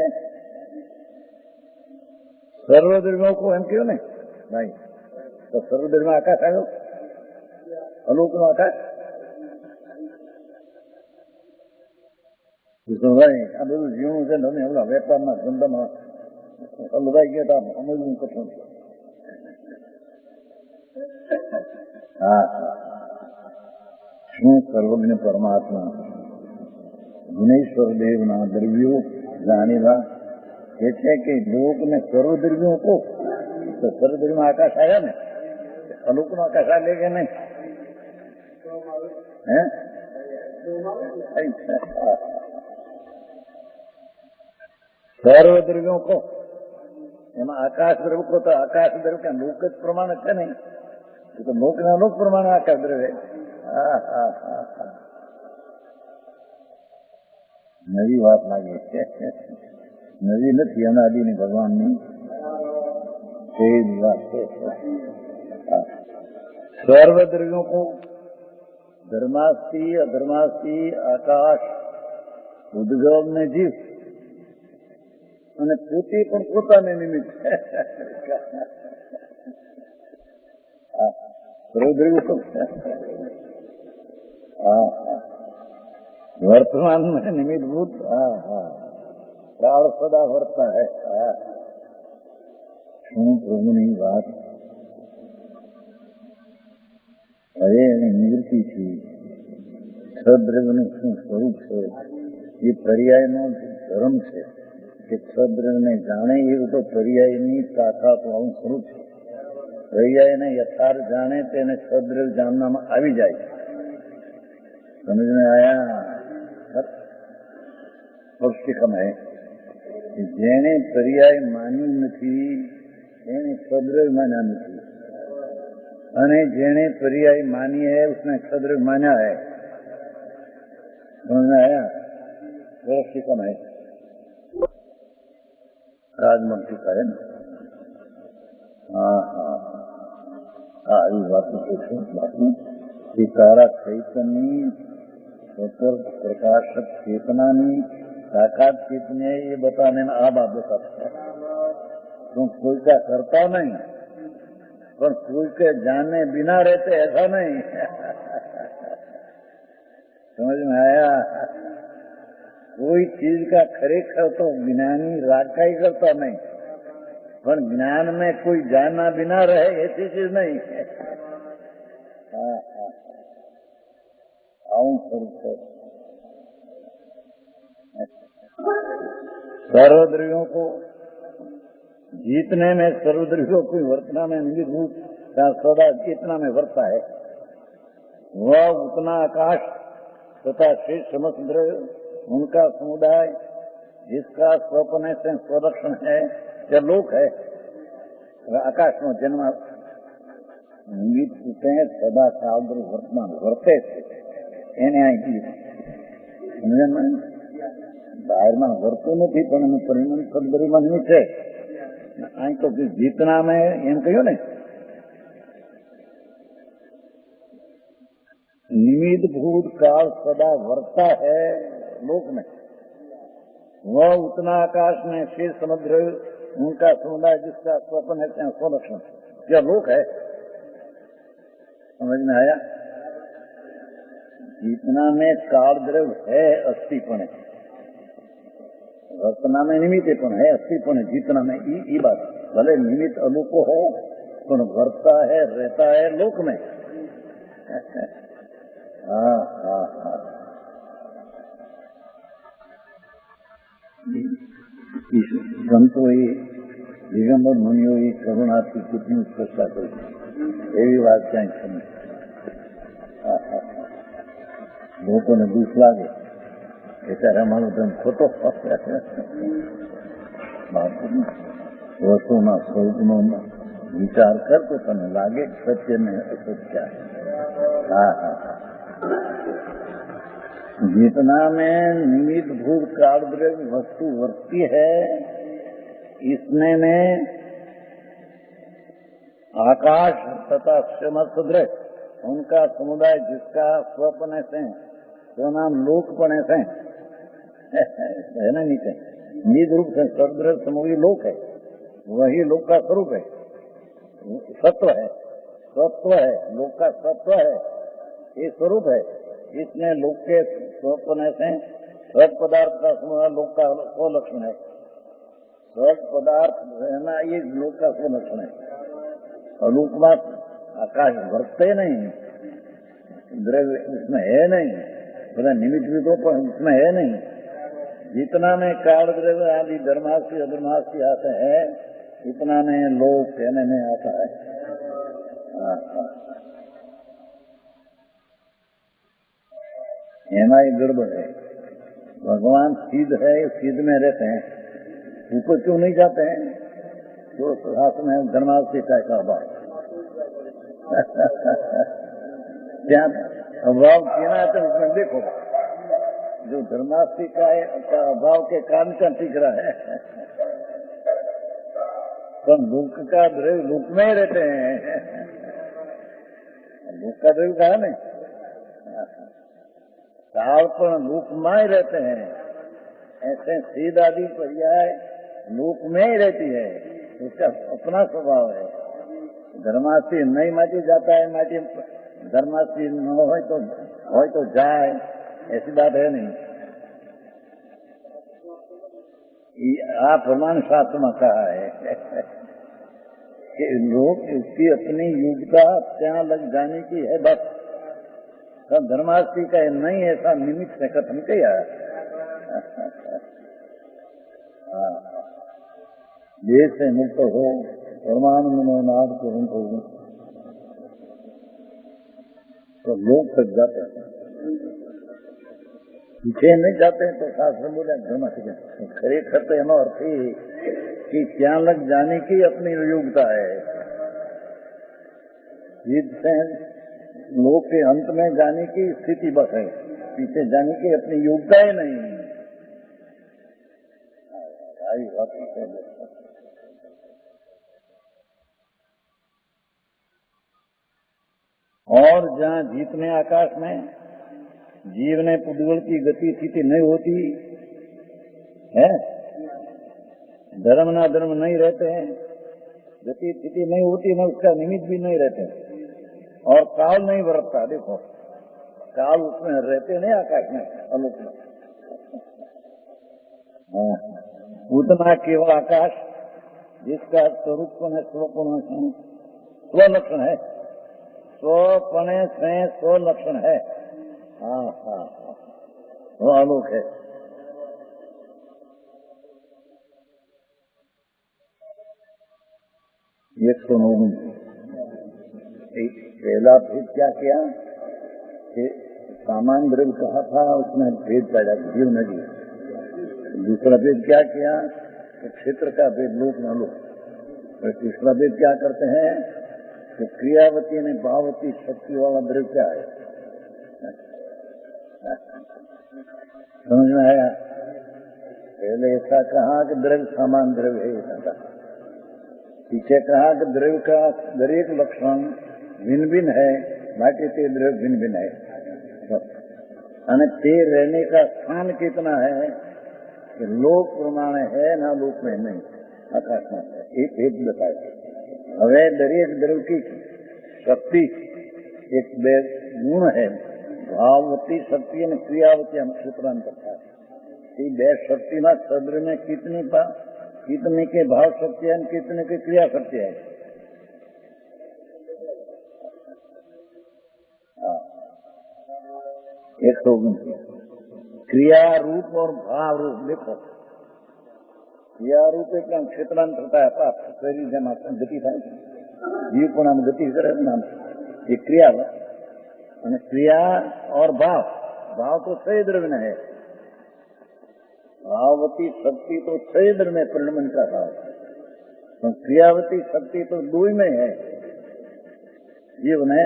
सर्वद्रव्यों को हम क्यों नहीं भाई? तो सर्वद्रव्य आकाश आयो, अलोक नो आकाश. ભાઈ આ બધું જીવનું છે ને, એમના વેપારના ધંધામાં લડાઈ ગયા હતા, સમજવું કઠણ છે. હા, શું સર્વજ્ઞ પરમાત્મા ગુણેશ્વર દેવના દ્રવ્યો જાણેલા એ છે કે લોકને સર્વદ્રવ્યો કહો તો સર્વદ્રવ્યમાં આકાશ આવ્યા ને, અલોકનો આકાશ આવે કે નહીં? હે સર્વદ્રવ્યો કહો એમાં આકાશ દ્રવ્ય કહો તો આકાશ દ્રવ્ય કે લોક જ પ્રમાણ છે નહીં, તો લોકના લોક પ્રમાણે આકાશ દ્રવ્ય. નવી વાત લાગે છે, નવી નથી, અનાદિની ભગવાનની તેવી વાત છે. સર્વદ્રવ્યો કહો ધર્માસ્તિ અધર્માસ્તિ આકાશ ઉદ્ગમ ને જીવ અને પોતે પણ પોતાને નિમિત્ત वर्तमान में निमित्त भूत. काल सदा वर्ता है. શું પ્રભુની વાત. હવે એની નિવૃત્તિ છે. સદ્રવ્યનું શું સ્વરૂપ છે એ પર્યાયનો ધર્મ છે કે સદ્રવ્યને જાણે એવું તો પર્યાયની તાકાતવાળું સ્વરૂપ છે. पर्यायने यथार्थ जाने તેને સદ્રવ જાણવામાં આવી જાય. समझ में आया? પૌષ્ટિકમ है જેને પર્યાય માન્યું નથી એને સદ્રવ માન્યા નથી અને જેने पर्याय मानी है उसने सद्रव माना है. समझ में आया? पौष्टिकम है. राजमन टीका है ना. हाँ हाँ हाँ ये बात पूछो बात में कि तारा चैतन्य स्वतंत्र प्रकाशक चेतना साकार चेतने ये बताने में आप बताते हैं. तुम कोई का करता नहीं पर कोई के जानने बिना रहते ऐसा नहीं. समझ में आया? कोई चीज का खरेखर तो ज्ञानी राखा ही करता नहीं पर ज्ञान में कोई जानना बिना रहे ऐसी चीज नहीं. हाँ हाँ आऊं सर्वद्रव्यों को जीतने में सर्वद्रव्यों को वर्तना में निमित्त सदा चेतना में वर्ता है. वह उतना आकाश तथा शेष समस्त द्रव्य उनका समुदाय जिसका स्वप्न से स्वलक्षण है या लोक है. आकाश में जन्म निमित्त सदा काल वर्तमान वर्ते એને અહીં બહારમાં વર્તું નથી પણ એનું પરિણામ સદગરીમાં છે. અહીં તો જીતના में એમ કહ્યું ને निमित्त भूत काल सदा वर्ता है लोक में. वह उतना आकाश में शेष समुद्र उनका समुदाय जिसका स्वप्न है स्वलक्षण क्या लोक है. समझ में आया? जीतना में काल द्रव्य है अस्थिपण है वर्तना में निमित्तपण है अस्थिपण है. जीतना में ये बात भले निमित्त अलोको हो पर वर्ता है रहता है लोक में. हाँ हाँ हाँ संतो दिगंबर मुनिओ करुणाથી કેટલી ચર્ચા કરી એવી વાત ક્યાંય સમજ. લોકોને દુઃખ લાગે કે ત્યારે અમારો ધર્મ ખોટો વસ્તુના સ્વરૂપનો વિચાર કરતો તને લાગે સત્ય ને અસત્ય. हाँ हाँ जितना में निमित्त भूत काल द्रव्य वस्तु वर्ती है इसमें में आकाश तथा समस्त द्रव्य उनका समुदाय जिसका स्वपने से तो नाम लोकपने से है ना. नीचे निज रूप से सद्रव्य समूह लोक है वही लोक का स्वरूप है. सत्व है सत्व है लोक का सत्व है ये स्वरूप है. इसमें लोक के स्वप्न से सद पदार्थ का समूह लोक का स्वलक्षण है. सद पदार्थ रहना ये लोक का स्वलक्षण है. और लोक में आकाश वर्तते नहीं द्रव्य इसमें है नहीं बड़ा निमित्त भी तो इसमें है नहीं. जितना में काल द्रव्य आदि धर्मास्थी अधर्मास्थी आते हैं इतना में लोक कहने में आता है. एमा ये गड़बड़ है. भगवान सिद्ध है सिद्ध में रहते हैं ऊपर क्यों नहीं जाते हैं? तो शास्त्र में धर्मावस्था का अभाव क्या अभाव कहना है तो उसमें देखो जो धर्मावस्था का अभाव के कारण क्या टिक रहा है. तो लोक का द्रव्य लोक में ही रहते हैं. लोक का द्रव्य कहा नहीं काल पर लोक में ही रहते हैं. ऐसे सीध आदि पर्याय लोक में ही रहती है उसका अपना स्वभाव है. धर्मास्थी नहीं माटी जाता है माटी धर्मास्थी न हो तो जाए ऐसी बात है नहीं. आप प्रमाण शास्त्र में कहा है कि लोग उसकी अपनी योग्यता ત્યાં लग जाने की है बस. तब धर्मास्थी का नहीं ऐसा निमित्त से कथन किया. देह से मुक्त हो परमानंद में नाद को उनको तो लोग तक जाते हैं, पीछे नहीं जाते हैं। तो शास्त्र बोले धर्म खरेखर तो एनो अर्थ ही कि क्या लग जाने की अपनी योग्यता है, जिससे लोग के अंत में जाने की स्थिति बस है, पीछे जाने की अपनी योग्यता ही नहीं। आई बात है। और जहाँ जीतने आकाश में जीव ने पुद्गल की गति स्थिति नहीं होती है, धर्म ना धर्म नहीं रहते हैं, गति स्थिति नहीं होती, न उसका निमित्त भी नहीं रहते, और काल नहीं बरतता। देखो काल उसमें रहते नहीं, आकाश में आलोक में। हाँ, उतना केवल आकाश जिसका स्वरूप है, स्वलक्षण है, स्वपने से स्वलक्षण है। हाँ हाँ, वो आलोक है। एक तो पहला भेद क्या किया कि सामान्य द्रव्य कहा था, उसमें भेद पैदा जीव नदी। दूसरा भेद क्या किया कि क्षेत्र का भेद लोक न लोक। और तीसरा भेद क्या करते हैं कि क्रियावती ने भाववती शक्ति वाला द्रव्य क्या है। समझ में आया? पहले ऐसा कहा कि द्रव्य समान द्रव्य है, ऐसा कहा। पीछे कहा कि द्रव्य का दरेक लक्षण भिन्न भिन्न है, बाकी ते द्रव्य भिन्न भिन्न है। અને તે रहने का स्थान कितना है कि लोक प्रमाणे है ना लोक में नहीं, आकाश में है। एक भेद बताया। હવે દરેક દ્રવ્ય की शक्ति एक બે गुण है, भाववती शक्ति और क्रियावती हम सूत्रांतर था। ये બે शक्ति सदर में कितने के भाव शक्ति है, कितने की क्रिया शक्ति है। एक तो क्रिया रूप और भाव रूप। देखो क्रिया रूप एक क्षेत्रांतर होता है, शरीर जमा गति था, जीव को नाम गति करे नाम ये क्रिया। क्रिया और भाव तो सही द्रव्य में है, भाववती शक्ति तो क्षेत्र में परिणमन का भाव, तो क्रियावती शक्ति तो दो ही में है, जीव में।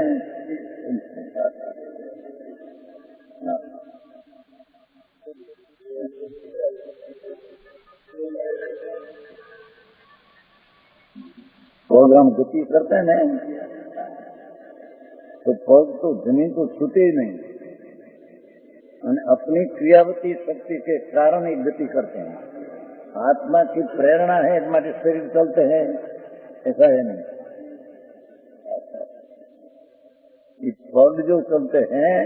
पग हम गति करते हैं तो पग तो जमीन को छूटे ही नहीं, अपनी क्रियावती शक्ति के कारण एक गति करते हैं। आत्मा की प्रेरणा है, हमारे शरीर चलते हैं, ऐसा है नहीं। इस पग जो चलते हैं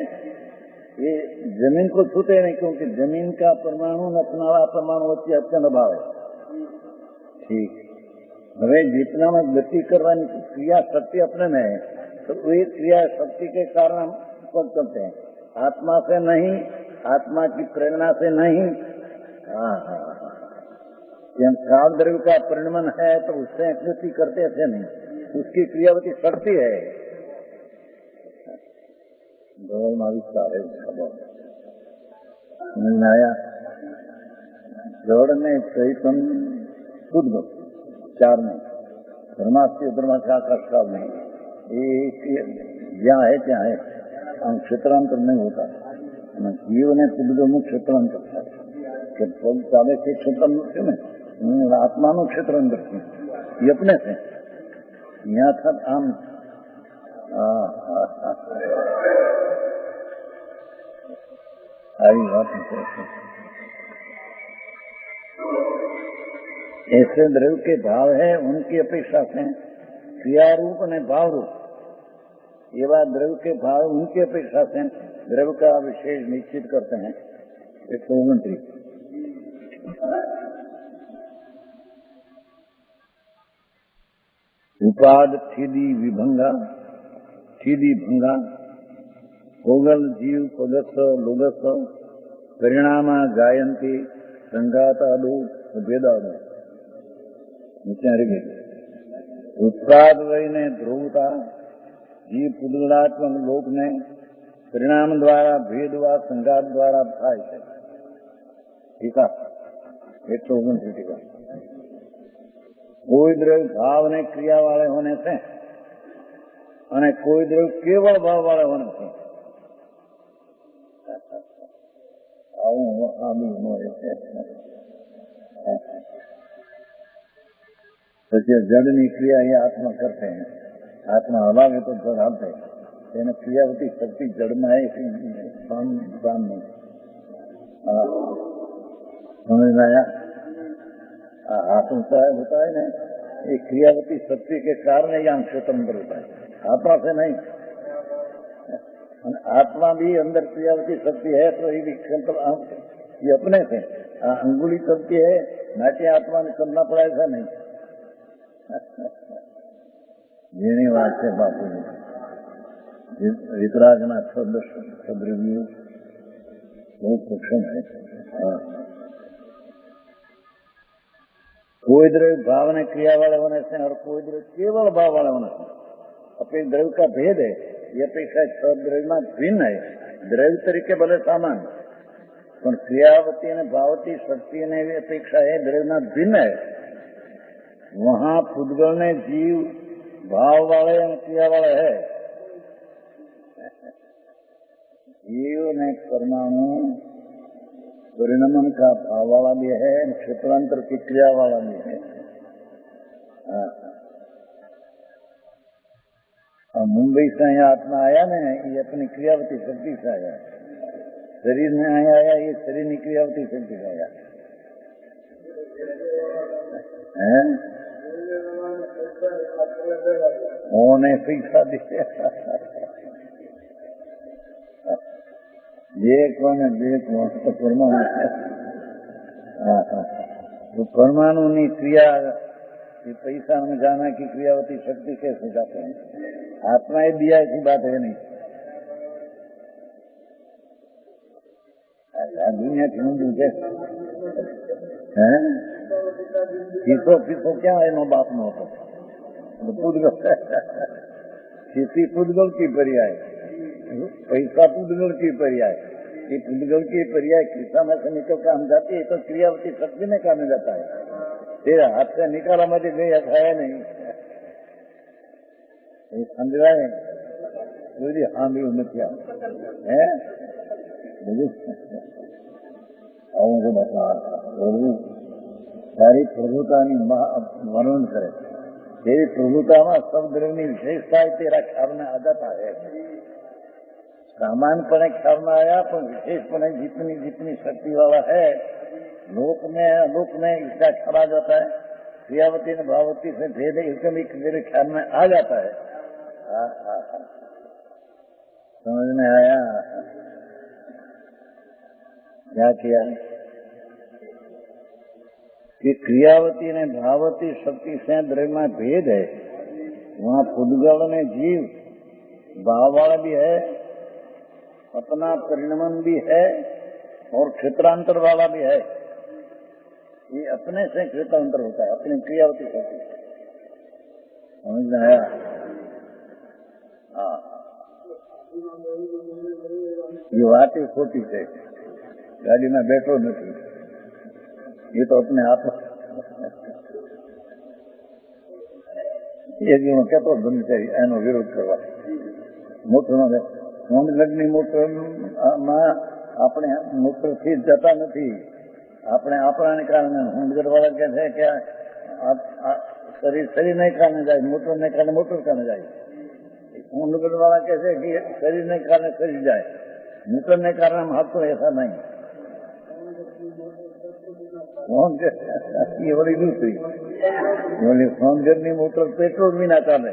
ये जमीन को छूते नहीं, क्योंकि जमीन का परमाणु नचनावा परमाणु वच्चे अत्यंत भाव है। ठीक, હવે जितना में गति करवानी क्रिया शक्ति अपने में है, तो वही क्रिया शक्ति के कारण हम पग चलते हैं, आत्मा से नहीं, आत्मा की प्रेरणा से नहीं। हाँ हाँ, काल द्रव्य का परिणमन है तो उससे गति करते ऐसे नहीं, उसकी क्रियावती शक्ति है। विस्तार है उसका बहुत समझ में आया। जड़ में चैतन्य शुद्ध चार में, धर्मास्ती धर्माचार काल नहीं, जहाँ है क्या है, हम क्षेत्रांतर नहीं होता। जीव ने पुद्गल क्षेत्रांतर था कि पग चाले से क्षेत्रांतर में आत्मा नो क्षेत्रांतर थी, ये अपने से यहाँ था आम। आई बात ऐसे द्रव्य के भाव है, उनकी अपेक्षा से क्रिया रूप और भाव रूप ये बात द्रव्य के भाव उनकी अपेक्षा से द्रव्य का विशेष निश्चित करते हैं। 129 उपाद थीदी विभंगा थीदी भंगा कोगल जीव पदस्थ लोगस्थ परिणामा गायंती संघातादो भेदादो नीचे आ रही ઉત્પાદ વહીને ધ્રુવતા જીવ પુદગલાત્મક લોકને પરિણામ દ્વારા ભેદવા સંઘાત દ્વારા થાય છે. ટીકા 129 ટીકા. કોઈ દ્રવ્ય ભાવ ને ક્રિયા વાળે હોને છે અને કોઈ દ્રવ્ય કેવળ ભાવ વાળે હોને છે. આવું આમી મળે છે. પછી જડની ક્રિયા એ આત્મા કરते हैं. आत्मा हलावे तो जड़ हालते એને ક્રિયાવતી શક્તિ જડમાં है काम नहीं. समझ में आया? हाथ होता है ना, ये क्रियावती शक्ति के कारण यहाँ स्वतंत्र होता है, आत्मा से नहीं. आत्मा भी अंदर क्रियावती शक्ति है तो ये भी ये अपने से अंगुली चलती है नाट्य आत्मा ने करना पड़ा ऐसा नहीं. જેની વાત છે બાપુની વિતરાગના સદ્રવ્યો બહુ સૂક્ષ્મ है. कोई द्रव्य भाव ने क्रिया वाले होने से और कोई द्रव्य केवल भाव वाले होने से अपने द्रव्य का भेद है. ये अपेक्षा सद्रव्य में भिन्न है. द्रव्य तरीके भले सामान पर क्रियावती ने भावती शक्ति ने अपेक्षा है द्रव्य में भिन्न है. वहां पुद्गल ने जीव भाव वाले और क्रिया वाले है. जीव ने परमाणु परिणमन का भाव वाला भी है, क्षेत्रांतर की क्रिया वाला भी है. मुंबई से यहाँ आत्मा आया ना, ये अपनी क्रियावती शक्ति से आया. शरीर में आया ये शरीर की क्रियावती शक्ति से आया है. उन्होंने शिक्षा दी ये कौन तो परमाणु तो परमाणु की क्रिया पैसा में जाना की क्रियावती शक्ति कैसे जाते हैं. आत्मा ये दिया ऐसी बात है नहीं. दुनिया की मुंडी है फीसो क्या है नो बाप नो तो पुद्गल खेती पुद्गल की पर्याय, पैसा पुद्गल की पर्याय. ये पुद्गल की पर्याय किस्सा में से निकल काम जाती है तो क्रियावती शक्ति में काम जाता है. तेरा हाथ से निकाला मुझे गई खाया नहीं समझ रहा है. मुझे हाँ भी क्या है मुझे बता सारी प्रभुता वर्णन करे. तेरी प्रभुता में सब द्रव्य की विशेषता तेरा ख्याल में आ जाता है. सामान्यपणे ख्याल में आया पर विशेषपणे जितनी जितनी शक्ति वाला है लोक में इसका ख्याल आ जाता है. क्रियावती ने भाववती से भेद एकदम मेरे ख्याल में आ जाता है. समझ में आया? क्या किया कि क्रियावती ने भाववती शक्ति से द्रव्य में भेद है. वहाँ पुद्गल ने जीव भाव वाला भी है, अपना परिणमन भी है और क्षेत्रांतर वाला भी है. ये अपने से क्षेत्रांतर होता है अपनी क्रियावती शक्ति. समझ में आया? हाँ ये बात ही खोटी है. गाड़ी में बैठो नहीं ये तो अपने आप एक जणो कहतो બંધ કરી એનો વિરોધ કરવા. મોટરનો નોંધ લગ્નની મોટરમાં આપણે મોટરથી જતા નથી. આપણે આપણાને કારણે હોંડગરવાળા કહે છે કે શરીરને કારણે જાય, મોટરને કારણે મોટર કારણે જાય. હોંડગરવાળા કહે છે કે શરીરને કારણે શરીર જાય, મોટરને કારણે हम हाथ तो ऐसा नहीं. ये बड़ी दूसरी बोली फोनगરની મોટર પેટ્રોલ વિના ચાલે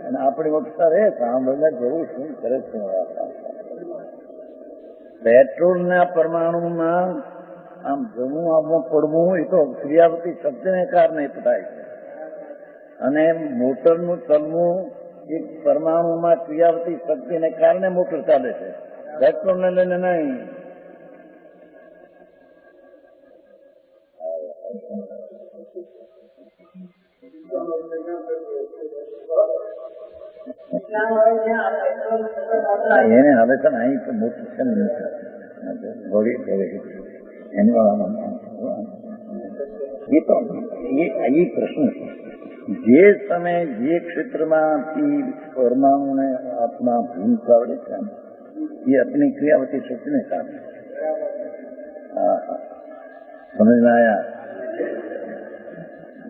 અને આપણી મોટર એ સાંભળને જવું શું કરે છે. પેટ્રોલના પરમાણુમાં આમ જવું આવવું પડવું એ તો ક્રિયાવતી શક્તિને કારણે થાય છે અને મોટરનું ચલવું એ પરમાણુમાં ક્રિયાવતી શક્તિને કારણે મોટર ચાલે છે, પેટ્રોલને લઈને નહીં. એને હવે છે ને અહીં મોટું છે ને ગોળી એનું એ પ્રશ્ન જે સમય જે ક્ષેત્રમાંથી પરમાણુને આત્મા ભીમ આવડે છે એ अपनी क्रियावती शक्ति ने कारणा समझ में आया।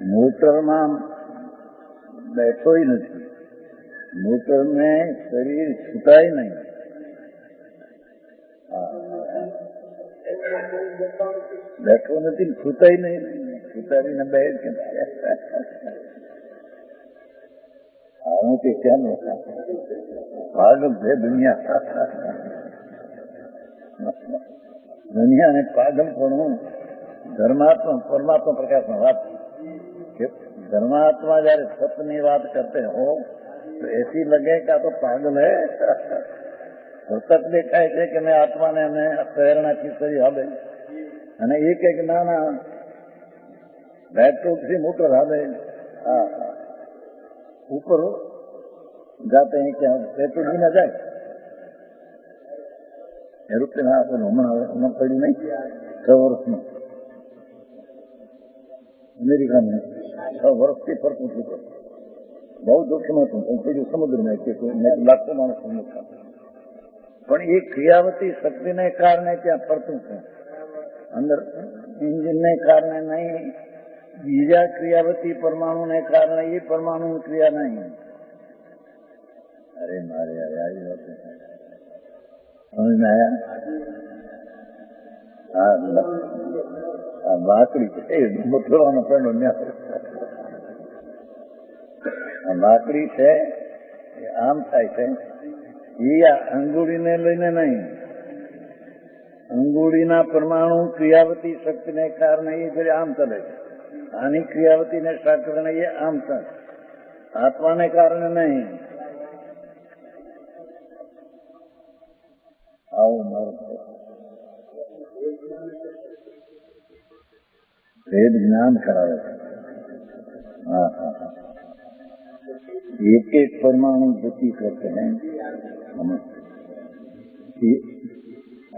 मोटर में बैठो ही नहीं, मोटर में शरीर छूटा ही नहीं। बैठो नहीं, छूटा ही नहीं, छूटा ही न बैठ के હું તે ક્યાં પાગલ છે દુનિયા, દુનિયાને પાગલપણું ધર્માત્મા પરમાત્मा प्रकाश में बात। धर्मात्मा जયારે सत्य बात करते हो तो ऐसी लगे क्या तो पागल है। सतत देखाय છે કે મેં આત્માને અમે પ્રેરણા કરી હાલે અને એ કહે કે ના ના બેટરી મોટર હાલે। ऊपर जाते हैं क्या पेट्रोल भी न जाए एरोप्लेन हमें पड़ी नहीं 6 वर्ष में अमेरिका में 6 वर्ष की फर्क चुका बहुत जोखिम હતું समुद्र में लाखों मानस પણ એ ક્રિયાવતી શક્તિને કારણે ત્યાં ફરતું છે અંદર इंजिन ने કારણે नहीं, बीजा क्रियावती परमाणु ने कारण ये परमाणु क्रिया नहीं। अरे मारे अरे आई बात समझ में आया। लाकड़ी मोटरવાનો પેલો લાકડી છે આમ થાય છે એ અંગુળીને લઈને નહીં, અંગુળીના પરમાણુ ક્રિયાવતી શક્તિને કારણે એ ફરી આમ ચલે છે। આની ક્રિયાવતી ને કારણે એ આમ થાય, આત્માને કારણે નહીં। આવું મારું વેદ જ્ઞાન કરાવે છે। एक एक परमाणु गति करते हैं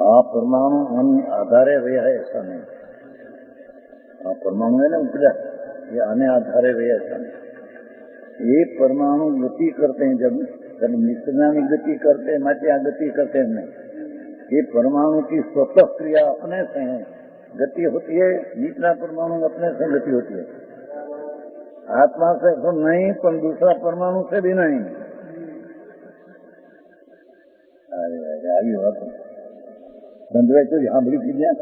आ परमाणु हम आधारे रहे है ऐसा नहीं। परमाणु है ना उपजा ये आने आधारे रहे ऐसा नहीं। ये परमाणु गति करते हैं जब मिश्रणानी गति करते हैं माटे आ गति करते हैं नहीं। ये परमाणु की स्वतः क्रिया अपने से है गति होती है, दूसरा परमाणु अपने से गति होती है। आत्मा से तो नहीं पर दूसरा परमाणु से भी नहीं। अरे आई बात बंधुए तो यहाँ बड़ी चीजें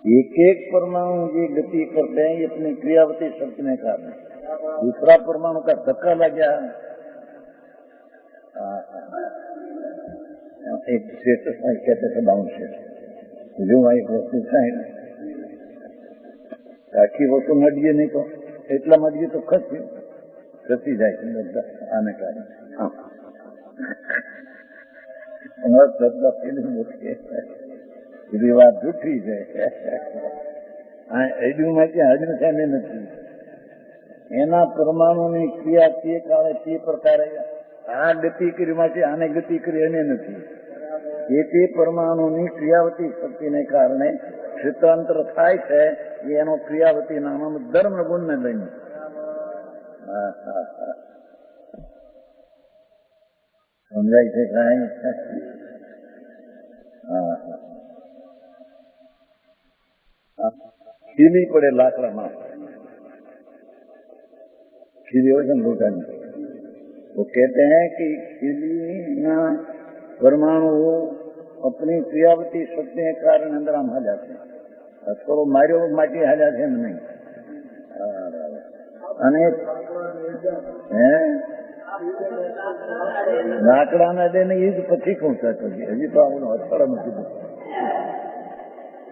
एक एक परमाणु ये गति करते हैं ये अपनी क्रियावती शक्ति ने कारण। दूसरा परमाणु का धक्का लग गया। एक सेठ कहते थे बाउंड सेठ जो एक वस्तु થાય આખી વસ્તુ મડીએ નહીં તો એટલા મડીએ તો ખસી જાય છે આને કારણે। બધી વાત જૂઠી છે। હજુમાંથી હજુ સામે નથી। એના પરમાણુની ક્રિયા તે કાળે તે પ્રકારે આ ગતિ કરી માટે આને ગતિ કરી એને નથી। એ પરમાણુની ક્રિયાવતી શક્તિને કારણે ક્ષેત્રાંતર થાય છે એનો ક્રિયાવતી નામ ધર્મ ગુણને લઈને। સમજાય છે કાંઈ? ખીલી પડે લાકડામાં, ખીલી હોય છે ને લોટાની, वो कहते हैं कि खिली परमाणु अपनी क्रियावती शक्ति के कारण अंदर हम आ जाते हैं। थोड़ो मार्यो माटी आ जाते हैं नहीं। લાકડાના દે ને એ જ પછી પહોંચાતો હજી તો આપણું અઠવાડિયામાં કીધું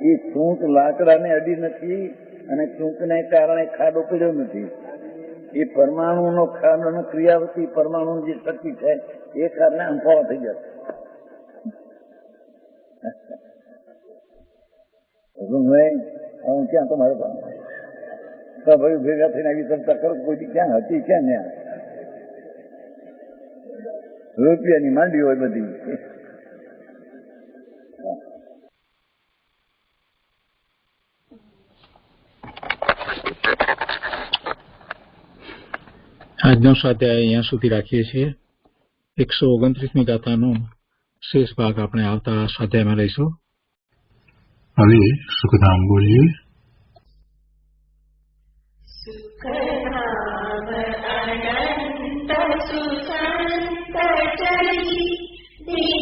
એ ચૂંટ લાકડાને અડી નથી અને ચૂંટને કારણે ખાડો પડ્યો નથી। એ પરમાણુનો ખાડો ક્રિયાવતી પરમાણુ જે શક્તિ છે એ કારણે અંફાવા થઈ જશે। હું ક્યાં તમારે પાસે તો ભાઈ ભેગા થઈને આવી ચર્ચા કરો, કોઈ ક્યાં હતી ક્યાં ત્યાં રૂપિયાની માંડી હોય બધી. આજનો સ્વાધ્યાય અહીંયા સુધી રાખીએ છીએ. 129મી ગાથાનો શેષ ભાગ આપણે આવતા સ્વાધ્યાયમાં લઈશું. હવે સુખધામ બોલીએ. સુખધામ અનંત સુસંત ચરી